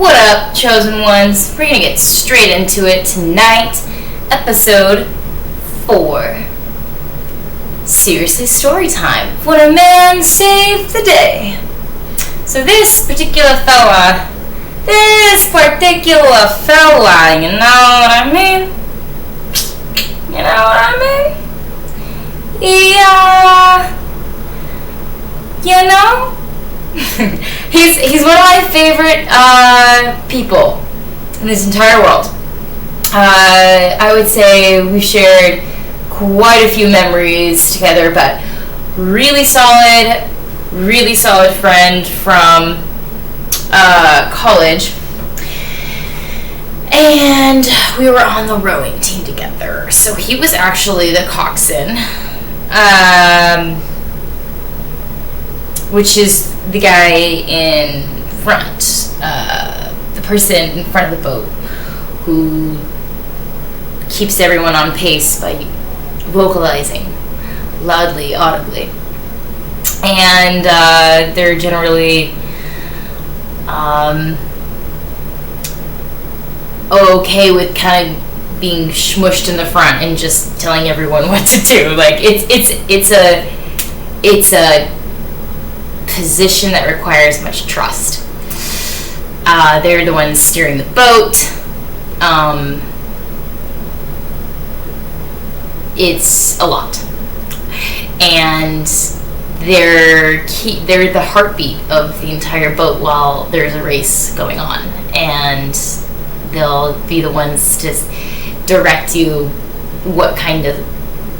What up, chosen ones? We're gonna get straight into it tonight. Episode 4. Seriously, story time. When a man saved the day. So this particular fella, you know what I mean? You know what I mean? You know? he's one of my favorite people in this entire world. I would say we shared quite a few memories together, but really solid friend from college. And we were on the rowing team together. So he was actually the coxswain, which is the guy in front, the person in front of the boat who keeps everyone on pace by vocalizing loudly, audibly. And they're generally okay with kind of being smushed in the front and just telling everyone what to do. Like it's a position that requires much trust. They're the ones steering the boat. It's a lot, and they're the heartbeat of the entire boat while there's a race going on, and they'll be the ones to direct you what kind of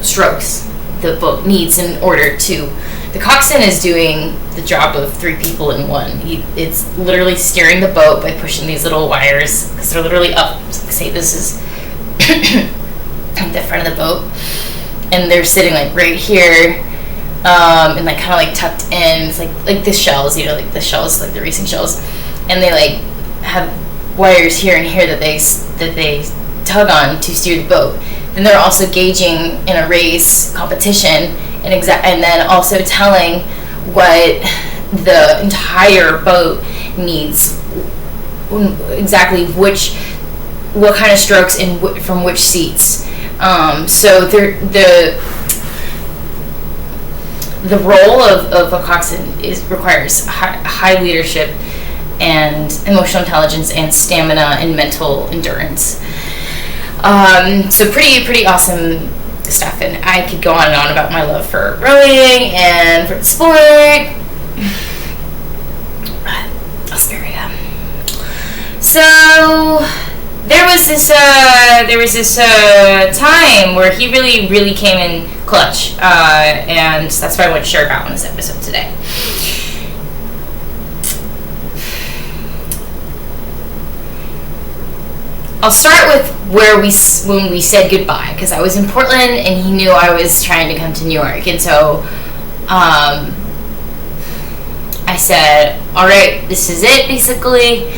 strokes the boat needs in order to. The coxswain is doing the job of 3 people in one. It's literally steering the boat by pushing these little wires, because they're literally up. So say this is the front of the boat, and they're sitting like right here, and like kind of like tucked in. It's like the shells, you know, like the shells, like the racing shells, and they like have wires here and here that they tug on to steer the boat. Then they're also gauging in a race competition and then also telling what the entire boat needs, exactly what kind of strokes and from which seats. So the role of a coxswain requires high leadership and emotional intelligence and stamina and mental endurance. So pretty awesome stuff, and I could go on and on about my love for rowing and for the sport. I'll spare you. So there was this time where he really came in clutch, and that's what I want to share about in this episode today. I'll start with when we said goodbye, because I was in Portland and he knew I was trying to come to New York, and so I said, all right, this is it, basically.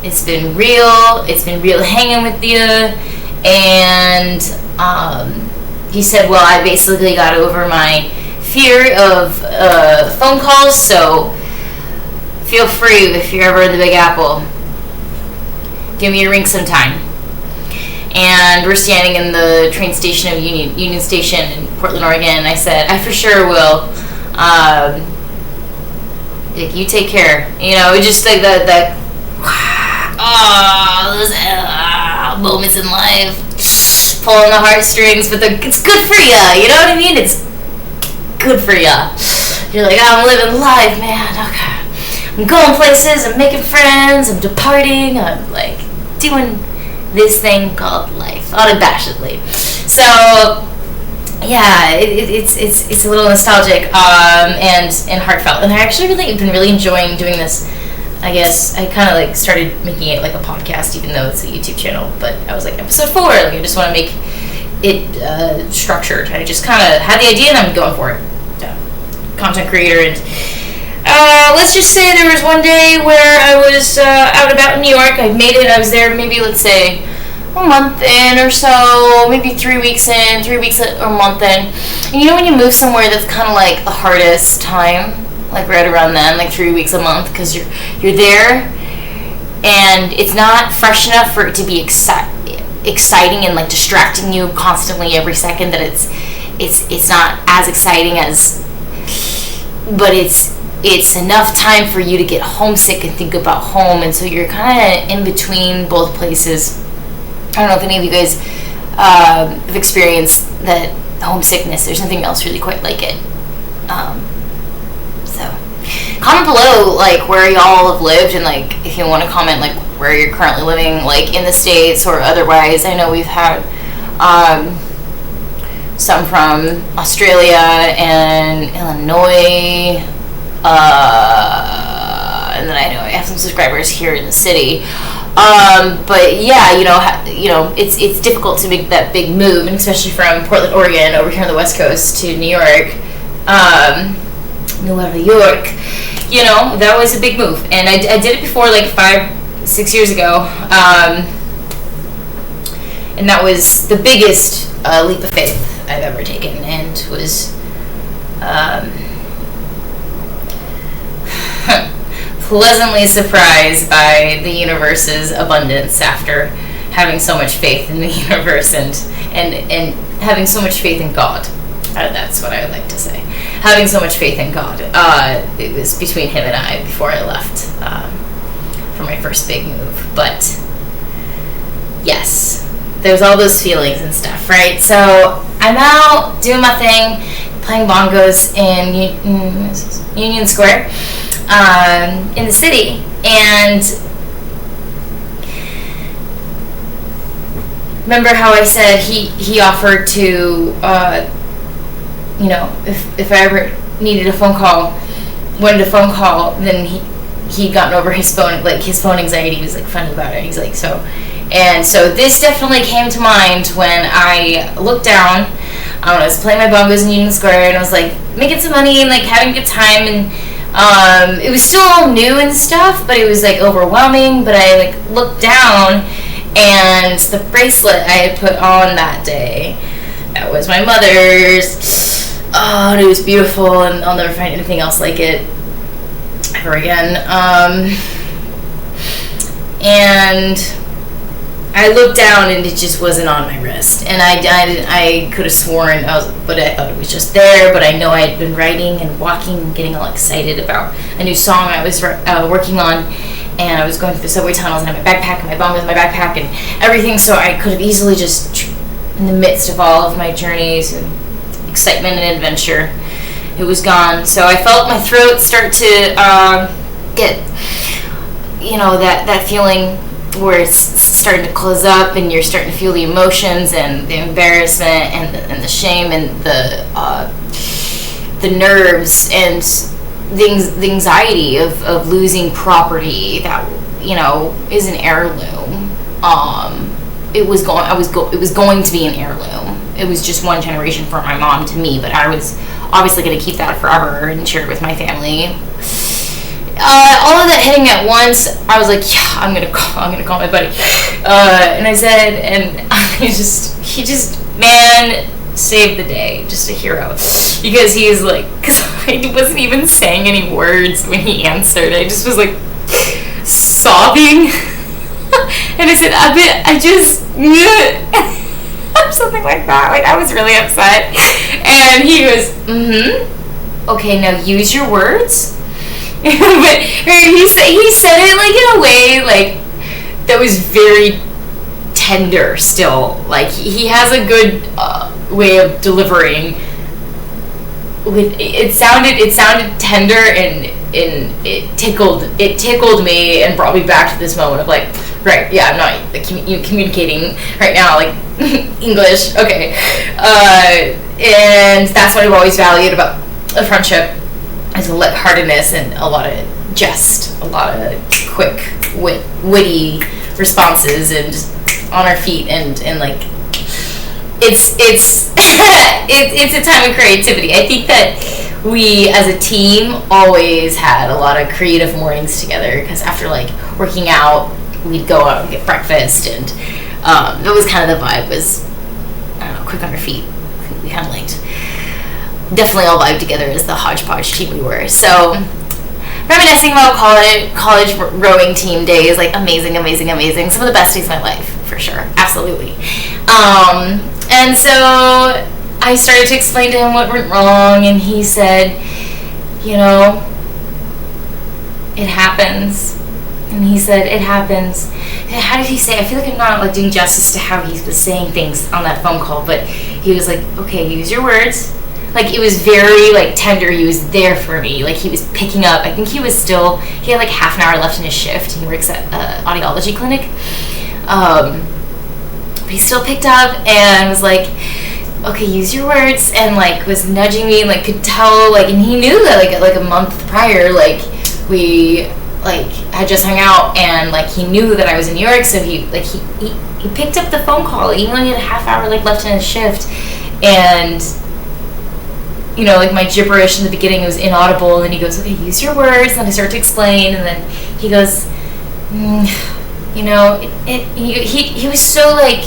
It's been real hanging with you. And he said, well, I basically got over my fear of phone calls, so feel free if you're ever in the Big Apple. Give me a ring sometime. And we're standing in the train station of Union Station in Portland, Oregon, and I said, I for sure will. You take care. You know, just like the those moments in life, pulling the heartstrings, but it's good for you. You know what I mean? It's good for you. You're like, I'm living life, man. Okay. I'm going places, I'm making friends, I'm departing, I'm like doing this thing called life, unabashedly. So yeah, it's a little nostalgic and heartfelt, and I actually been really enjoying doing this. I guess I kind of like started making it like a podcast, even though it's a YouTube channel. But I was like, episode 4, like I just want to make it structured. I just kind of had the idea and I'm going for it. Content creator, and let's just say there was one day where I was out and about in New York. I made it. I was there maybe, let's say, a month in or so, maybe 3 weeks in, 3 weeks or a month in. And you know when you move somewhere that's kind of like the hardest time like right around then, like 3 weeks a month, because you're there, and it's not fresh enough for it to be exciting and like distracting you constantly every second. That it's not as exciting as, but it's enough time for you to get homesick and think about home, and so you're kind of in between both places. I don't know if any of you guys have experienced that homesickness. There's nothing else really quite like it. So comment below like where y'all have lived, and like if you want to comment like where you're currently living, like in the States or otherwise. I know we've had some from Australia and Illinois, and then I know I have some subscribers here in the city. But yeah, you know, it's difficult to make that big move, and especially from Portland, Oregon, over here on the West Coast to New York, New York. You know, that was a big move, and I did it before, like 5-6 years ago, and that was the biggest leap of faith I've ever taken, and was pleasantly surprised by the universe's abundance after having so much faith in the universe and having so much faith in God. That's what I would like to say. Having so much faith in God. It was between him and I before I left for my first big move. But yes, there's all those feelings and stuff, right? So I'm out doing my thing, playing bongos in Union Square in the city, and remember how I said he offered to you know, if I ever needed a phone call, wanted a phone call, then he'd gotten over his phone anxiety. He was like funny about it. He's like, so this definitely came to mind when I looked down. I was playing my bongos in Union Square, and I was like making some money and like having a good time, and it was still all new and stuff, but it was like overwhelming. But I like looked down, and the bracelet I had put on that day, that was my mother's. Oh, and it was beautiful, and I'll never find anything else like it ever again. And I looked down, and it just wasn't on my wrist. And I could have sworn but I thought it was just there. But I know I had been writing and walking and getting all excited about a new song I was working on. And I was going through the subway tunnels, and I had my backpack and my bongos in my backpack and everything. So I could have easily just, in the midst of all of my journeys and excitement and adventure, it was gone. So I felt my throat start to get, you know, that feeling where it's starting to close up, and you're starting to feel the emotions and the embarrassment and the shame and the nerves and the anxiety of losing property that, you know, is an heirloom. It was going to be an heirloom. It was just one generation from my mom to me, but I was obviously going to keep that forever and share it with my family. All of that hitting at once, I was like, yeah, I'm gonna call my buddy, and I said, and he just man saved the day, just a hero, because he's like, because I wasn't even saying any words when he answered. I just was like sobbing. And I said, something like that. Like, I was really upset. And he was, okay, now use your words. But he said it like in a way like that was very tender still. Like, he has a good way of delivering. It sounded tender, and it tickled me and brought me back to this moment of like, right, yeah, I'm not like, communicating right now, like, English, okay. And that's what I've always valued about a friendship, is a lightheartedness and a lot of jest, a lot of quick, witty responses, and just on our feet, and like, it's it's a time of creativity. I think that we as a team always had a lot of creative mornings together, because after like working out, we'd go out and get breakfast, and that was kind of the vibe, was, I don't know, quick on our feet. We kind of liked definitely all vibe together as the hodgepodge team we were. So reminiscing about college rowing team days, like amazing. Some of the best days of my life, for sure, absolutely. And so I started to explain to him what went wrong, and he said, you know, it happens. And he said, it happens. And how did he say? I feel like I'm not like doing justice to how he was saying things on that phone call, but he was like, okay, use your words. Like, it was very, like, tender. He was there for me. Like, he was picking up. I think he had, like, half an hour left in his shift. He works at audiology clinic. But he still picked up and was like, okay, use your words, and, like, was nudging me, and, like, could tell, like, and he knew that, like a month prior, like, we, like, had just hung out, and, like, he knew that I was in New York, so he picked up the phone call, even though he had a half hour, like, left in his shift, and, you know, like, my gibberish in the beginning was inaudible, and he goes, okay, use your words, and then I start to explain, and then he goes, you know, he was so, like,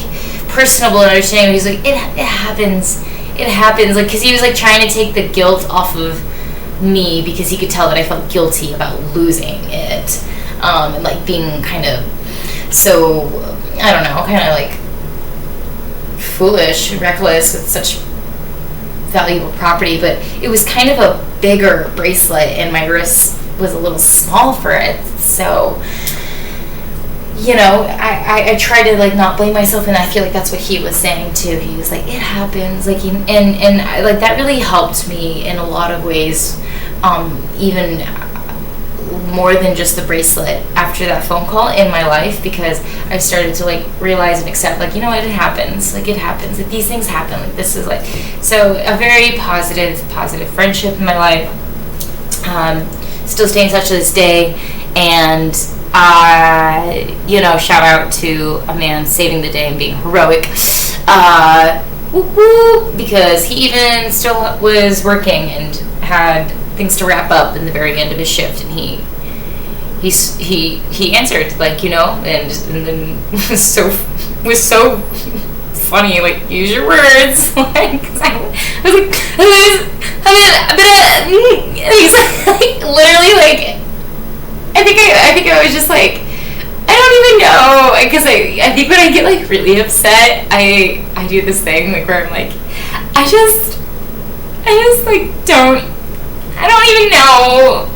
personable and understanding. He's like, it happens, like, because he was, like, trying to take the guilt off of me, because he could tell that I felt guilty about losing it, and, like, being kind of so, I don't know, kind of, like, foolish, reckless with such valuable property. But it was kind of a bigger bracelet, and my wrist was a little small for it, so, you know, I try to, like, not blame myself, and I feel like that's what he was saying too. He was like, it happens, like, and like, that really helped me in a lot of ways, even more than just the bracelet after that phone call in my life, because I started to, like, realize and accept, like, you know what, it happens, like, these things happen, like, this is, like, so a very positive friendship in my life. Still stay in touch to this day, and you know, shout out to a man saving the day and being heroic, because he even still was working and had things to wrap up in the very end of his shift, and he answered, like, you know, and then was so funny, like, use your words, like, I was like, he's like, literally, like, I think I was just like, I don't even know, because I think when I get, like, really upset, I do this thing, like, where I'm like, I just like, I don't even know,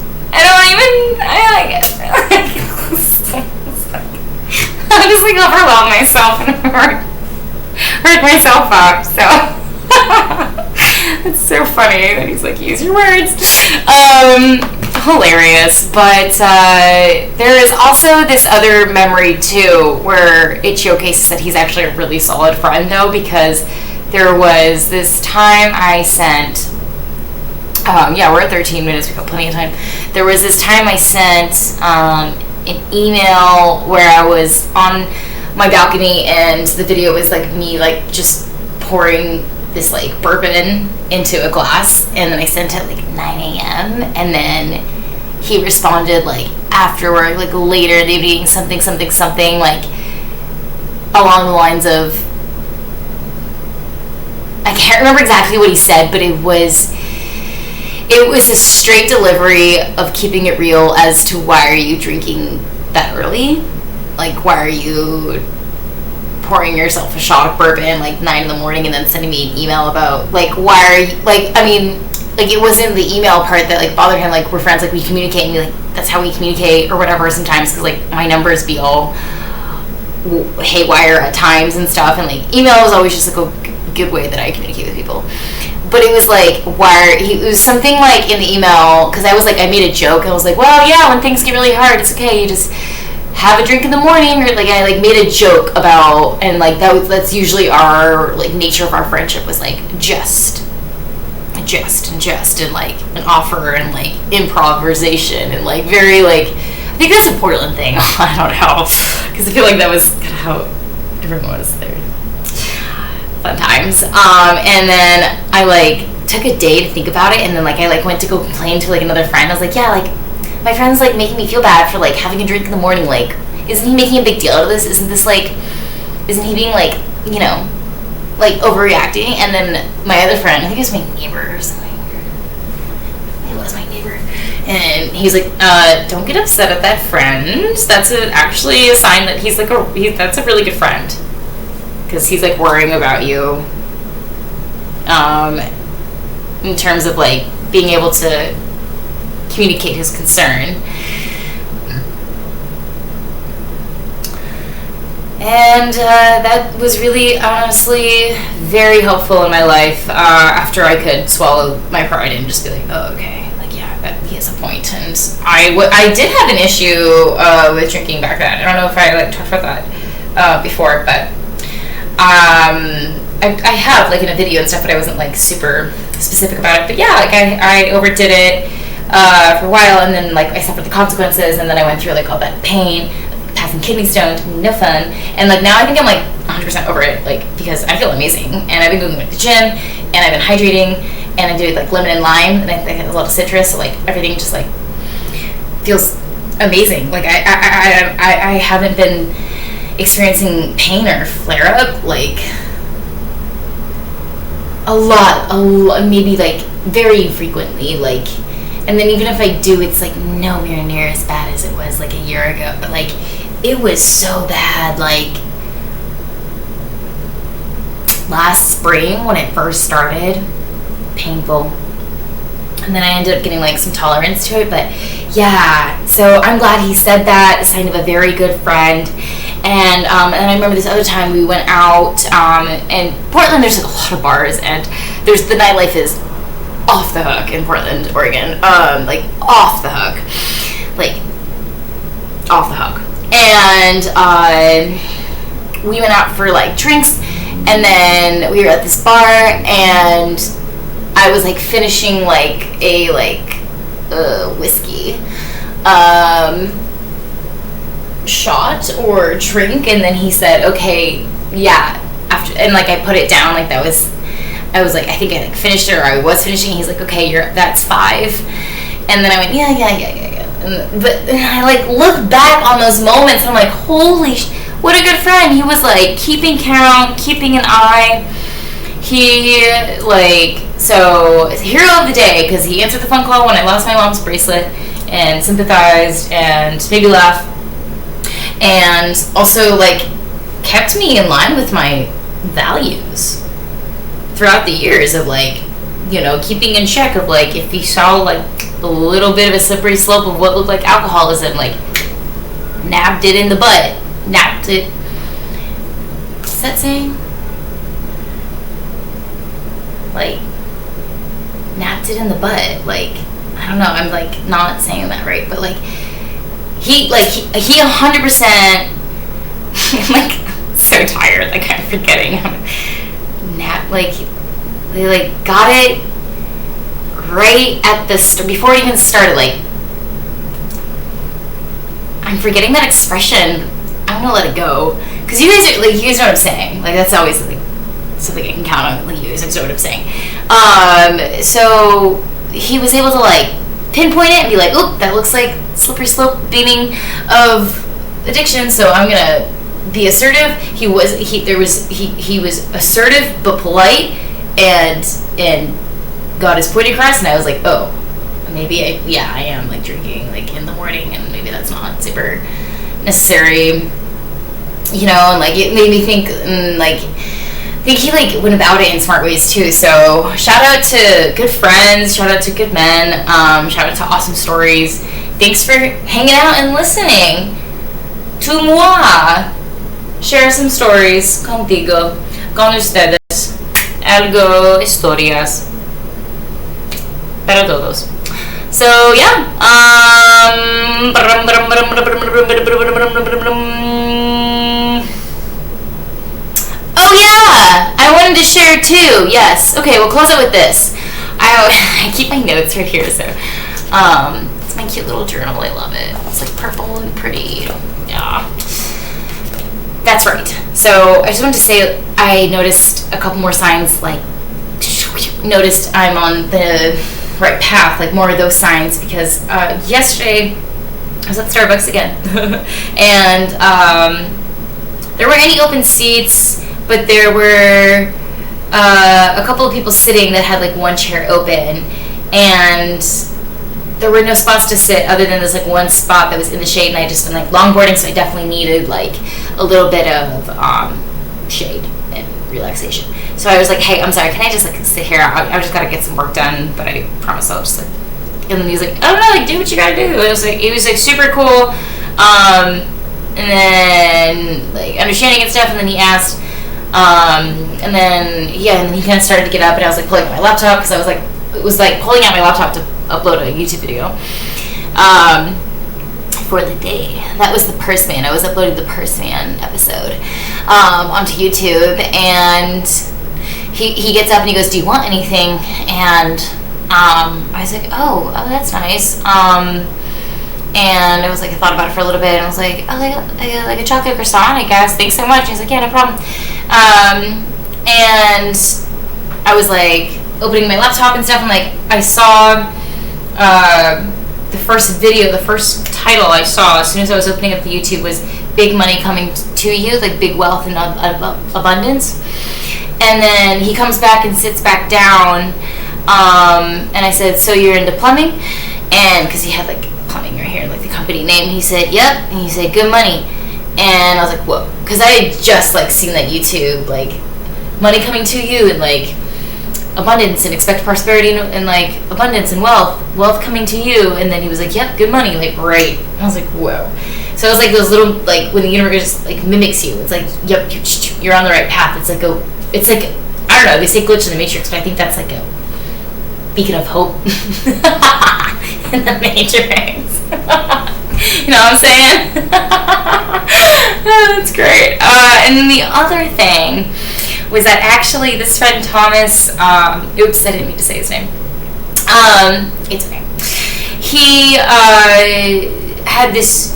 I'll just, like, overwhelm myself and hurt myself up, so, it's so funny that he's like, use your words, hilarious. But there is also this other memory too, where it showcases that he's actually a really solid friend, though, because there was this time I sent, we're at 13 minutes, we've got plenty of time. There was this time I sent an email where I was on my balcony, and the video was, like, me, like, just pouring this, like, bourbon into a glass, and then I sent it, like, 9 a.m. and then he responded, like, afterward, like, later in the evening, something, like, along the lines of, I can't remember exactly what he said, but it was a straight delivery of keeping it real as to why are you drinking that early? Like, why are you pouring yourself a shot of bourbon, like, 9 in the morning, and then sending me an email about, like, why are you, like, I mean, like, it wasn't the email part that, like, bothered him. Like, we're friends, like, we communicate, and, like, that's how we communicate, or whatever, sometimes, because, like, my numbers be all haywire at times and stuff, and, like, email is always just, like, a good way that I communicate with people. But it was like, it was something, like, in the email, because I was like, I made a joke, and I was like, well, yeah, when things get really hard, it's okay, you just have a drink in the morning, or, like, I, like, made a joke about, and, like, that's usually our, like, nature of our friendship was, like, jest, and, like, an offer, and, like, improvisation, and, like, very, like, I think that's a Portland thing, I don't know, because I feel like that was kind of how everyone was there. Fun times. And then I, like, took a day to think about it, and then, like, I, like, went to go complain to, like, another friend. I was like, yeah, like, my friend's, like, making me feel bad for, like, having a drink in the morning. Like, isn't he making a big deal out of this? Isn't he being, like, you know, like, overreacting? And then my other friend, I think it was my neighbor or something, And he's like, don't get upset at that friend. That's actually a sign that he's like that's a really good friend, because he's like worrying about you, in terms of like being able to communicate his concern. And that was really, honestly, very helpful in my life, after I could swallow my pride and just be like, oh, okay, like, yeah, he has a point. And I did have an issue with drinking back then. I don't know if I like talked about that before, but I have, like, in a video and stuff, but I wasn't like super specific about it. But yeah, like I overdid it for a while, and then like I suffered the consequences, and then I went through like all that pain, passing kidney stones, no fun. And like now I think I'm like 100% over it, like, because I feel amazing, and I've been going to the gym, and I've been hydrating, and I'm doing like lemon and lime, and I think a lot of citrus, so like everything just like feels amazing. Like I haven't been experiencing pain or flare up like a lot, maybe like very frequently, like. And then even if I do, it's like nowhere near as bad as it was like a year ago. But like, it was so bad, like last spring when it first started, painful. And then I ended up getting like some tolerance to it. But yeah, so I'm glad he said that, a sign of a very good friend. And I remember this other time we went out, and Portland, there's like a lot of bars, and the nightlife is off the hook in Portland, Oregon. Like off the hook. Like off the hook. And we went out for like drinks, and then we were at this bar, and I was like finishing like a whiskey shot or drink, and then he said, okay, yeah, after, and like I put it down, like that was, I was like, I think I like finished it, or I was finishing. He's like, okay, that's 5. And then I went, yeah. But I like look back on those moments, and I'm like, holy what a good friend. He was like keeping count, keeping an eye. He like, so hero of the day, because he answered the phone call when I lost my mom's bracelet, and sympathized and made me laugh, and also like kept me in line with my values throughout the years of like, you know, keeping in check of like, if he saw like a little bit of a slippery slope of what looked like alcoholism, like nabbed it in the butt. Nabbed it. What's that saying? Like nabbed it in the butt. Like, I don't know, I'm like not saying that right, but like he 100% I'm like so tired, like I'm forgetting like they like got it right at the before it even started. Like, I'm forgetting that expression. I'm gonna let it go, because you guys know what I'm saying. Like, that's always like something I can count on. Like, you guys know what I'm saying. So he was able to like pinpoint it and be like, "Oop, that looks like slippery slope beaming of addiction." So I'm gonna be assertive. He was assertive but polite, and got his point across. And I was like, oh, maybe I am like drinking like in the morning, and maybe that's not super necessary, you know. And like it made me think, and I think he like went about it in smart ways too. So shout out to good friends, shout out to good men, shout out to awesome stories. Thanks for hanging out and listening to moi share some stories contigo, con ustedes, algo historias para todos. So yeah, oh yeah, I wanted to share too. Yes. Okay, we'll close it with this. I keep my notes right here, so it's my cute little journal. I love it. It's like purple and pretty. Yeah. That's right. So I just wanted to say I noticed a couple more signs, like noticed I'm on the right path, like more of those signs, because yesterday I was at Starbucks again and there weren't any open seats, but there were a couple of people sitting that had like one chair open, and there were no spots to sit other than this like one spot that was in the shade, and I just been like longboarding, so I definitely needed like a little bit of shade and relaxation. So I was like, hey, I'm sorry, can I just like sit here? I just gotta get some work done, but I promise I'll just like. And then he was like, I don't know, like do what you gotta do. It was like super cool, and then like understanding and stuff. And then he asked, and then he kind of started to get up, and I was like pulling out my laptop because I was like, it was like pulling out my laptop to upload a YouTube video for the day. That was the Purse Man. I was uploading the Purse Man episode onto YouTube, and he gets up and he goes, do you want anything? And I was like, oh, that's nice. And I was like, I thought about it for a little bit, and I was like, oh, like a chocolate croissant, I guess. Thanks so much. And he's like, yeah, no problem. And I was like opening my laptop and stuff, and like I saw the first title I saw as soon as I was opening up the YouTube was "Big Money Coming to You," like big wealth and abundance. And then he comes back and sits back down, and I said, so you're into plumbing? And because he had like plumbing right here, like the company name, he said, yep. And he said, good money. And I was like, whoa, because I had just like seen that YouTube, like money coming to you, and like abundance and expect prosperity and like abundance and wealth coming to you. And then he was like, yep, good money, like right. And I was like, whoa. So it was like those little, like when the universe like mimics you, it's like, yep, you're on the right path. It's like I don't know, they say glitch in the matrix, but I think that's like a beacon of hope in the matrix. You know what I'm saying? That's great. And then the other thing was that actually this friend Thomas, oops, I didn't mean to say his name. It's okay. He had this,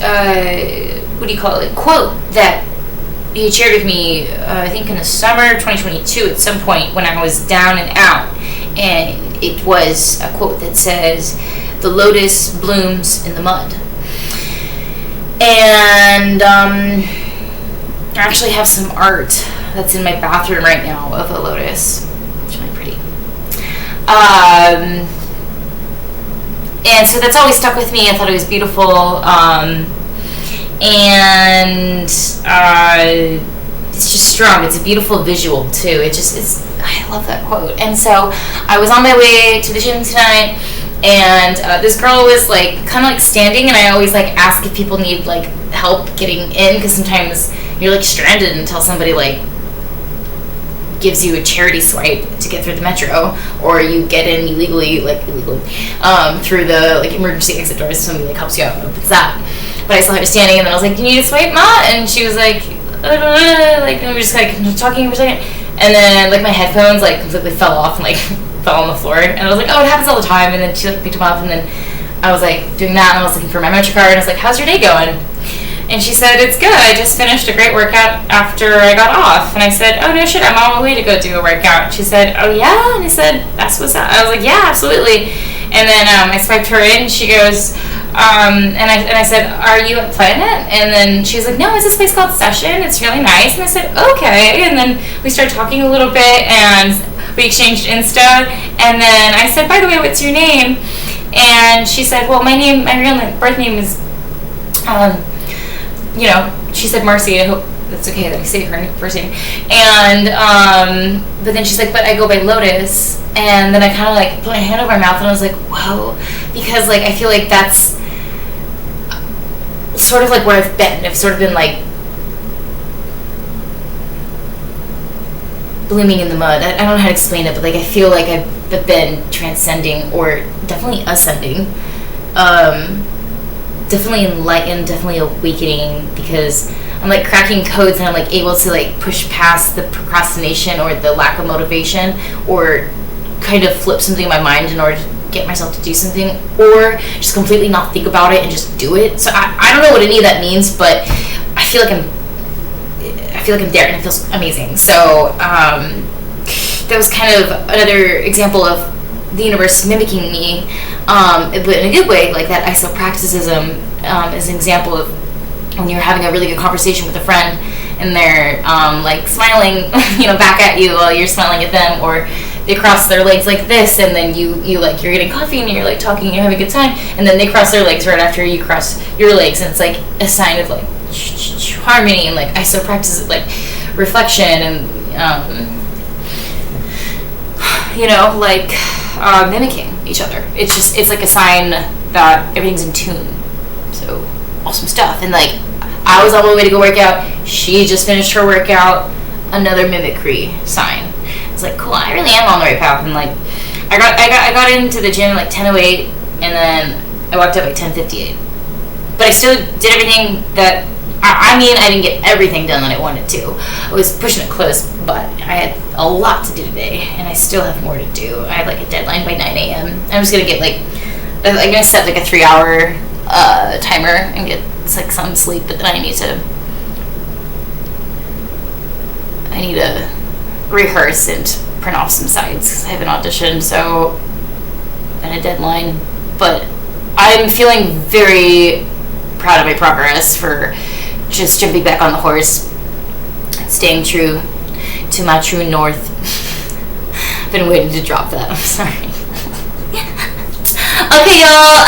quote that he shared with me, I think in the summer 2022 at some point when I was down and out. And it was a quote that says, the lotus blooms in the mud. And I actually have some art that's in my bathroom right now of a lotus. It's really pretty. And so that's always stuck with me. I thought it was beautiful. And it's just strong. It's a beautiful visual too. I love that quote. And so I was on my way to the gym tonight, and this girl was like kind of like standing, and I always like ask if people need like help getting in, because sometimes you're like stranded until somebody like gives you a charity swipe to get through the metro, or you get in illegally through the like emergency exit doors. Somebody like helps you out and opens that. But I saw her standing, and then I was like, "Do you need a swipe, Ma?" And she was like, like, and we were just like talking for a second, and then like my headphones like completely fell off and like fell on the floor, and I was like, "Oh, it happens all the time." And then she like picked them up, and then I was like doing that, and I was looking for my MetroCard, and I was like, "How's your day going?" And she said, "It's good. I just finished a great workout after I got off." And I said, "Oh no shit, I'm on my way to go do a workout." And she said, "Oh yeah?" And I said, "That's what's up." I was like, "Yeah, absolutely." And then I swiped her in. She goes, and I said, "Are you at Planet?" And then she was like, "No, it's this place called Session. It's really nice." And I said, "Okay." And then we started talking a little bit, and we exchanged Insta. And then I said, "By the way, what's your name?" And she said, "Well, my real birth name is, she said Marcy. I hope that's okay that I say her first name." And but then she's like, "But I go by Lotus." And then I kind of like put my hand over my mouth, and I was like, whoa, because like I feel like that's sort of like where I've been. I've sort of been like blooming in the mud. I don't know how to explain it, but like I feel like I've been transcending, or definitely ascending, definitely enlightened, definitely awakening, because I'm like cracking codes, and I'm like able to like push past the procrastination or the lack of motivation, or kind of flip something in my mind in order to get myself to do something, or just completely not think about it and just do it. So I don't know what any of that means, but I feel like I'm there, and it feels amazing. So that was kind of another example of the universe mimicking me, but in a good way. Like that isopracticism is an example of when you're having a really good conversation with a friend, and they're like smiling, back at you while you're smiling at them, or they cross their legs like this, and then you like, you're getting coffee and you're like talking, you're having a good time, and then they cross their legs right after you cross your legs, and it's like a sign of like harmony. And like I still practice like reflection and like mimicking each other. It's like a sign that everything's in tune. So awesome stuff. And like I was on my way to go work out, she just finished her workout, another mimicry sign. It's like, cool, I really am on the right path. And like I got into the gym at like 10:08, and then I walked up at 10:58. But I still did everything that I didn't get everything done that I wanted to. I was pushing it close, but I had a lot to do today, and I still have more to do. I have like a deadline by 9 a.m. I'm just gonna get I'm gonna set like a 3-hour timer and get like some sleep, but then I need to rehearse and print off some sides because I have an audition, so, and a deadline. But I'm feeling very proud of my progress for just jumping back on the horse, staying true to my true north. I've been waiting to drop that. I'm sorry. Okay, y'all.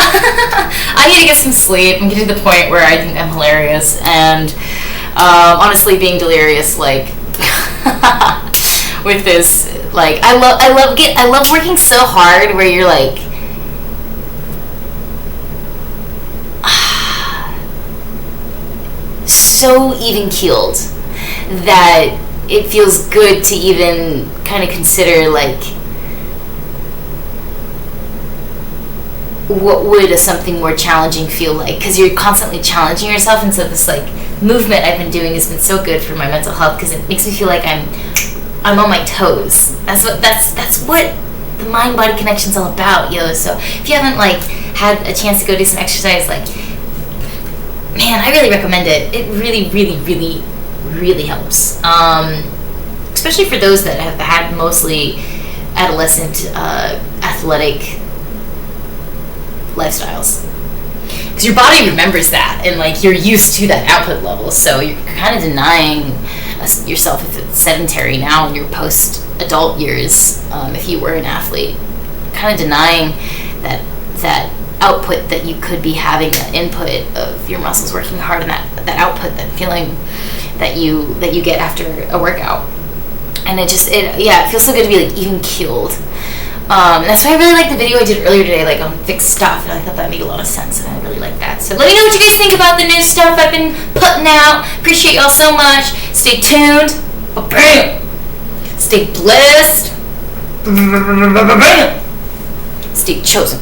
I need to get some sleep. I'm getting to the point where I think I'm hilarious, and honestly, being delirious, like with this, like I love working so hard where you're like so even keeled that it feels good to even kind of consider like what would something more challenging feel like, because you're constantly challenging yourself. And so this like movement I've been doing has been so good for my mental health, because it makes me feel like I'm on my toes. That's what the mind body connection's all about, yo. So if you haven't like had a chance to go do some exercise, like, man, I really recommend it. It really, really, really, really helps. Especially for those that have had mostly adolescent athletic lifestyles. Because your body remembers that, and like you're used to that output level, so you're kind of denying yourself if it's sedentary now in your post-adult years. If you were an athlete, kind of denying that output that you could be having, that input of your muscles working hard, and that output, that feeling that you get after a workout. And it feels so good to be like even keeled. And that's why I really like the video I did earlier today, like on fixed stuff, and I thought that made a lot of sense, and I really like that. So let me know what you guys think about the new stuff I've been putting out. Appreciate y'all so much. Stay tuned. Stay blessed. Stay chosen.